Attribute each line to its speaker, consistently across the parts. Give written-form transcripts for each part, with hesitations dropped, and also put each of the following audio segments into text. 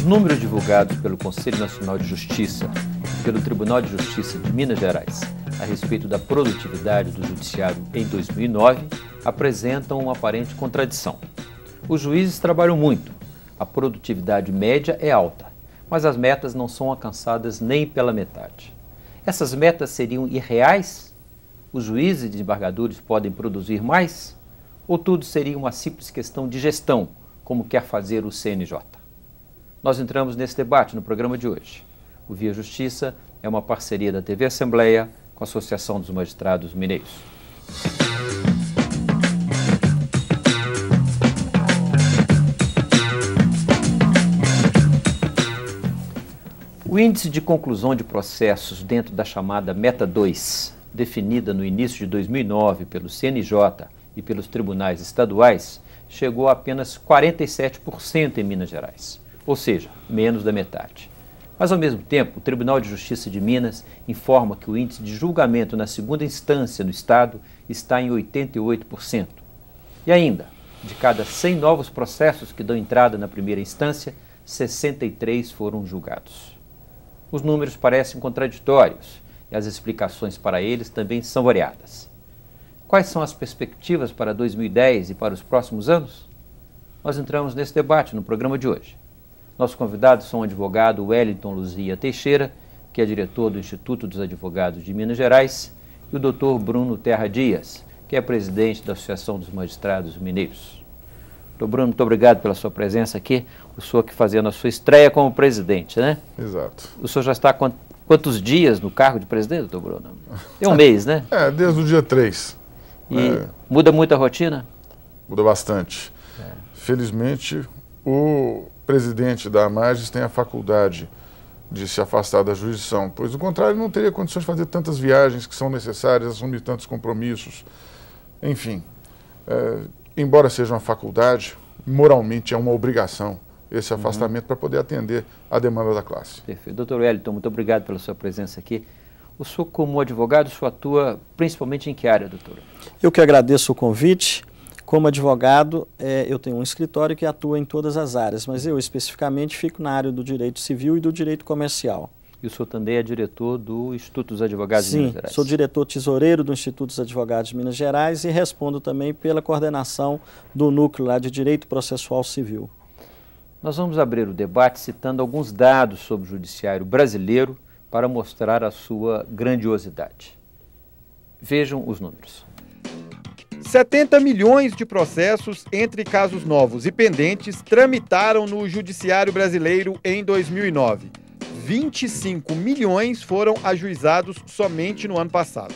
Speaker 1: números divulgados pelo Conselho Nacional de Justiça e pelo Tribunal de Justiça de Minas Gerais a respeito da produtividade do Judiciário em 2009 apresentam uma aparente contradição. Os juízes trabalham muito, a produtividade média é alta, mas as metas não são alcançadas nem pela metade. Essas metas seriam irreais? Os juízes e desembargadores podem produzir mais? Ou tudo seria uma simples questão de gestão, como quer fazer o CNJ? Nós entramos nesse debate no programa de hoje. O Via Justiça é uma parceria da TV Assembleia com a Associação dos Magistrados Mineiros. O índice de conclusão de processos dentro da chamada Meta 2, definida no início de 2009 pelo CNJ e pelos tribunais estaduais, chegou a apenas 47% em Minas Gerais, ou seja, menos da metade. Mas, ao mesmo tempo, o Tribunal de Justiça de Minas informa que o índice de julgamento na segunda instância no Estado está em 88%. E ainda, de cada 100 novos processos que dão entrada na primeira instância, 63 foram julgados. Os números parecem contraditórios e as explicações para eles também são variadas. Quais são as perspectivas para 2010 e para os próximos anos? Nós entramos nesse debate no programa de hoje. Nossos convidados são o advogado Wellington Luzia Teixeira, que é diretor do Instituto dos Advogados de Minas Gerais, e o Dr. Bruno Terra Dias, que é presidente da Associação dos Magistrados Mineiros. Dr. Bruno, muito obrigado pela sua presença aqui. O senhor que fazendo a sua estreia como presidente, né?
Speaker 2: Exato.
Speaker 1: O senhor já está há quantos dias no cargo de presidente, doutor Bruno? Tem um mês, né?
Speaker 2: Desde o dia 3.
Speaker 1: E muda muito a rotina?
Speaker 2: Muda bastante. Felizmente, o presidente da AMAGES tem a faculdade de se afastar da jurisdição, pois, do contrário, não teria condições de fazer tantas viagens que são necessárias, assumir tantos compromissos. Enfim, embora seja uma faculdade, moralmente é uma obrigação esse afastamento para poder atender a demanda da classe.
Speaker 1: Perfeito. Doutor Wellington, muito obrigado pela sua presença aqui. O senhor, como advogado, o senhor atua principalmente em que área, doutor?
Speaker 3: Eu que agradeço o convite. Como advogado, eu tenho um escritório que atua em todas as áreas, mas eu especificamente fico na área do direito civil e do direito comercial.
Speaker 1: E o senhor também é diretor do Instituto dos Advogados de Minas Gerais?
Speaker 3: Sim, sou diretor tesoureiro do Instituto dos Advogados de Minas Gerais e respondo também pela coordenação do núcleo lá de Direito Processual Civil.
Speaker 1: Nós vamos abrir o debate citando alguns dados sobre o judiciário brasileiro para mostrar a sua grandiosidade. Vejam os números.
Speaker 4: 70 milhões de processos entre casos novos e pendentes tramitaram no judiciário brasileiro em 2009. 25 milhões foram ajuizados somente no ano passado.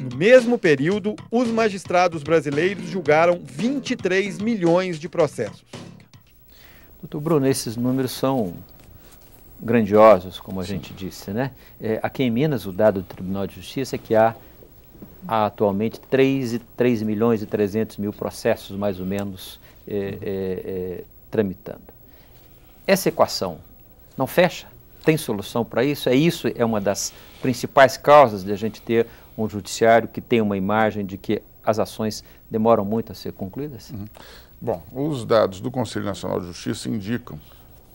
Speaker 4: No mesmo período, os magistrados brasileiros julgaram 23 milhões de processos.
Speaker 1: Doutor Bruno, esses números são grandiosos, como a gente disse, né? Aqui em Minas, o dado do Tribunal de Justiça é que há atualmente 3 milhões e 300 mil processos, mais ou menos, tramitando. Essa equação não fecha? Tem solução para isso? Isso é uma das principais causas de a gente ter um judiciário que tem uma imagem de que as ações demoram muito a ser concluídas?
Speaker 2: Bom, os dados do Conselho Nacional de Justiça indicam,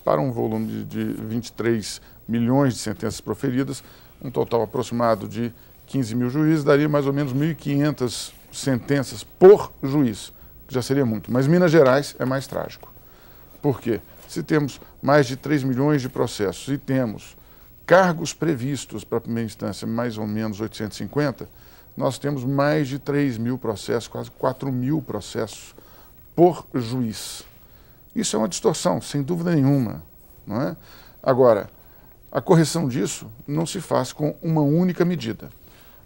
Speaker 2: para um volume de 23 milhões de sentenças proferidas, um total aproximado de 15 mil juízes, daria mais ou menos 1.500 sentenças por juiz, que já seria muito. Mas Minas Gerais é mais trágico. Por quê? Se temos mais de 3 milhões de processos e temos cargos previstos para a primeira instância, mais ou menos 850, nós temos mais de 3 mil processos, quase 4 mil processos por juiz. Isso é uma distorção, sem dúvida nenhuma, não é? Agora, a correção disso não se faz com uma única medida.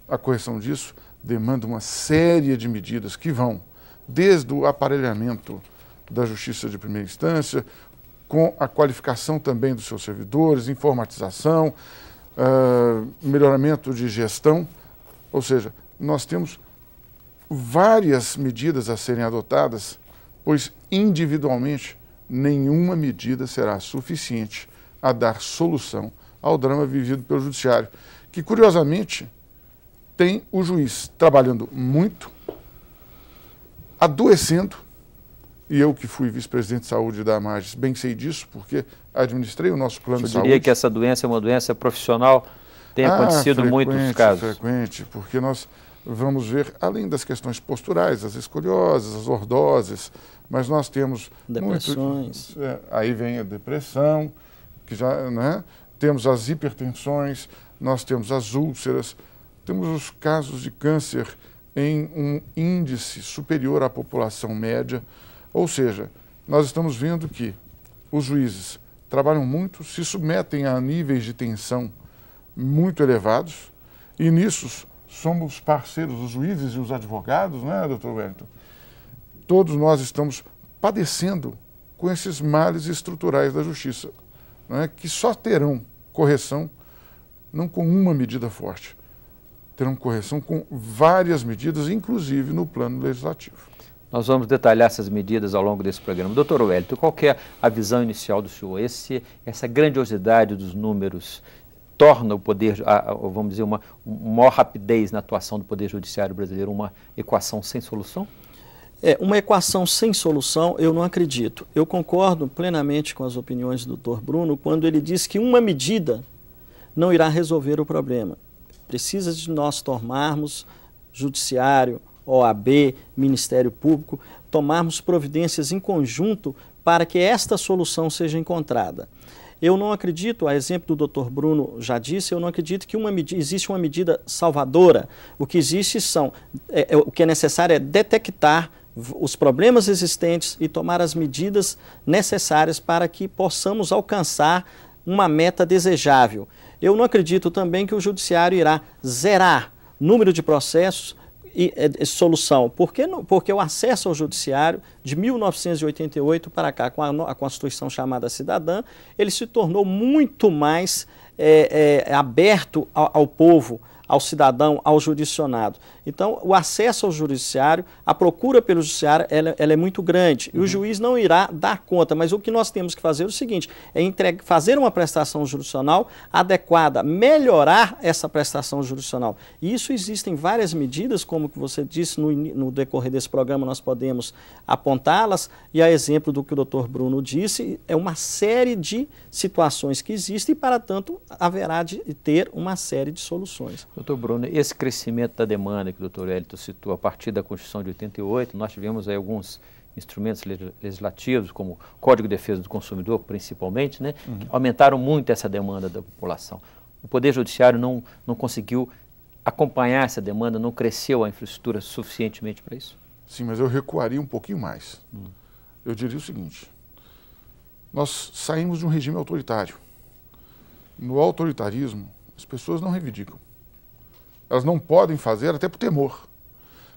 Speaker 2: A correção disso demanda uma série de medidas que vão desde o aparelhamento da justiça de primeira instância, com a qualificação também dos seus servidores, informatização, melhoramento de gestão, ou seja, nós temos várias medidas a serem adotadas, pois individualmente nenhuma medida será suficiente a dar solução ao drama vivido pelo judiciário, que curiosamente tem o juiz trabalhando muito, adoecendo e eu que fui vice-presidente de saúde da AMAGES, bem sei disso, porque administrei o nosso plano de saúde.
Speaker 1: Eu diria que essa doença é uma doença profissional, tem acontecido muito nos casos.
Speaker 2: Frequente, porque nós vamos ver, além das questões posturais, as escolioses, as lordoses, mas nós temos
Speaker 3: depressões.
Speaker 2: Aí vem a depressão, que já, né? Temos as hipertensões, nós temos as úlceras, temos os casos de câncer em um índice superior à população média, ou seja, nós estamos vendo que os juízes trabalham muito, se submetem a níveis de tensão muito elevados, e nisso somos parceiros, os juízes e os advogados, né, doutor Wellington? Todos nós estamos padecendo com esses males estruturais da justiça, né, que só terão correção, não com uma medida forte, terão correção com várias medidas, inclusive no plano legislativo.
Speaker 1: Nós vamos detalhar essas medidas ao longo desse programa. Doutor Wellington, qual que é a visão inicial do senhor? Essa grandiosidade dos números torna o poder, vamos dizer, uma maior rapidez na atuação do Poder Judiciário brasileiro uma equação sem solução?
Speaker 3: Uma equação sem solução, eu não acredito. Eu concordo plenamente com as opiniões do Dr. Bruno quando ele diz que uma medida não irá resolver o problema. Precisa de nós tomarmos, Judiciário, OAB, Ministério Público, tomarmos providências em conjunto para que esta solução seja encontrada. Eu não acredito, a exemplo do Dr. Bruno já disse, eu não acredito que existe uma medida salvadora. O que existe o que é necessário é detectar os problemas existentes e tomar as medidas necessárias para que possamos alcançar uma meta desejável. Eu não acredito também que o Judiciário irá zerar número de processos e solução. Porque o acesso ao Judiciário, de 1988 para cá, com a Constituição chamada Cidadã, ele se tornou muito mais aberto ao povo, ao cidadão, ao jurisdicionado. Então, o acesso ao judiciário, a procura pelo judiciário, ela é muito grande. E o juiz não irá dar conta. Mas o que nós temos que fazer é o seguinte, fazer uma prestação jurisdicional adequada, melhorar essa prestação jurisdicional. E isso existem várias medidas, como que você disse no decorrer desse programa, nós podemos apontá-las. E a exemplo do que o Dr. Bruno disse, é uma série de situações que existem e, para tanto, haverá de ter uma série de soluções.
Speaker 1: Doutor Bruno, esse crescimento da demanda que o doutor Wellington citou a partir da Constituição de 88, nós tivemos aí alguns instrumentos legislativos, como o Código de Defesa do Consumidor, principalmente, né, que aumentaram muito essa demanda da população. O Poder Judiciário não conseguiu acompanhar essa demanda, não cresceu a infraestrutura suficientemente para isso?
Speaker 2: Sim, mas eu recuaria um pouquinho mais. Eu diria o seguinte, nós saímos de um regime autoritário. No autoritarismo, as pessoas não reivindicam. Elas não podem fazer até por temor.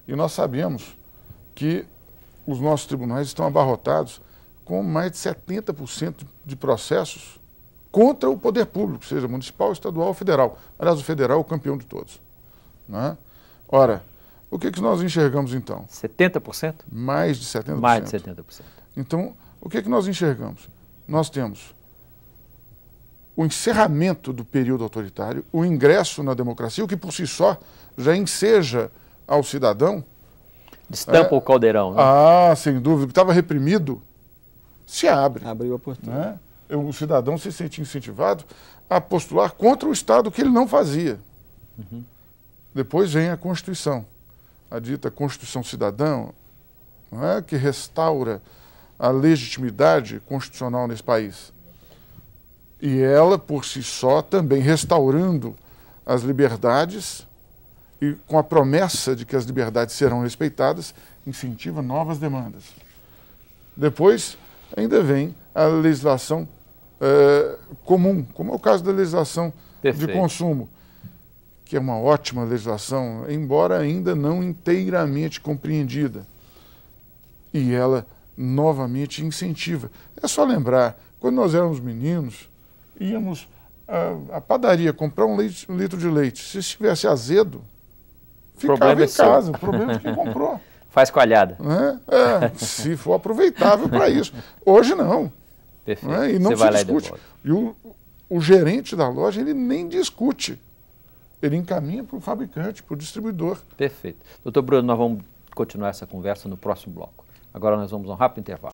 Speaker 2: E nós sabemos que os nossos tribunais estão abarrotados com mais de 70% de processos contra o poder público, seja municipal, estadual ou federal. Aliás, o federal é o campeão de todos. Né? Ora, o que nós enxergamos então?
Speaker 1: 70%?
Speaker 2: Mais de 70%.
Speaker 1: Mais de 70%.
Speaker 2: Então, o que nós enxergamos? Nós temos o encerramento do período autoritário, o ingresso na democracia, o que por si só já enseja ao cidadão.
Speaker 1: Destampa o caldeirão. Né?
Speaker 2: Sem dúvida. O que estava reprimido se abre.
Speaker 3: Abriu a oportunidade.
Speaker 2: Né? O cidadão se sente incentivado a postular contra o Estado, que ele não fazia. Depois vem a Constituição, a dita Constituição Cidadã, que restaura a legitimidade constitucional nesse país. E ela, por si só, também restaurando as liberdades e com a promessa de que as liberdades serão respeitadas, incentiva novas demandas. Depois, ainda vem a legislação comum, como é o caso da legislação de consumo, que é uma ótima legislação, embora ainda não inteiramente compreendida. E ela, novamente, incentiva. É só lembrar, quando nós éramos meninos, íamos à padaria comprar um litro de leite. Se estivesse azedo, ficava em casa. O problema é quem comprou.
Speaker 1: Faz coalhada.
Speaker 2: Né? Se for aproveitável para isso. Hoje não.
Speaker 1: Perfeito.
Speaker 2: Né? E não se discute. E o gerente da loja, ele nem discute. Ele encaminha para o fabricante, para o distribuidor.
Speaker 1: Perfeito. Doutor Bruno, nós vamos continuar essa conversa no próximo bloco. Agora nós vamos a um rápido intervalo.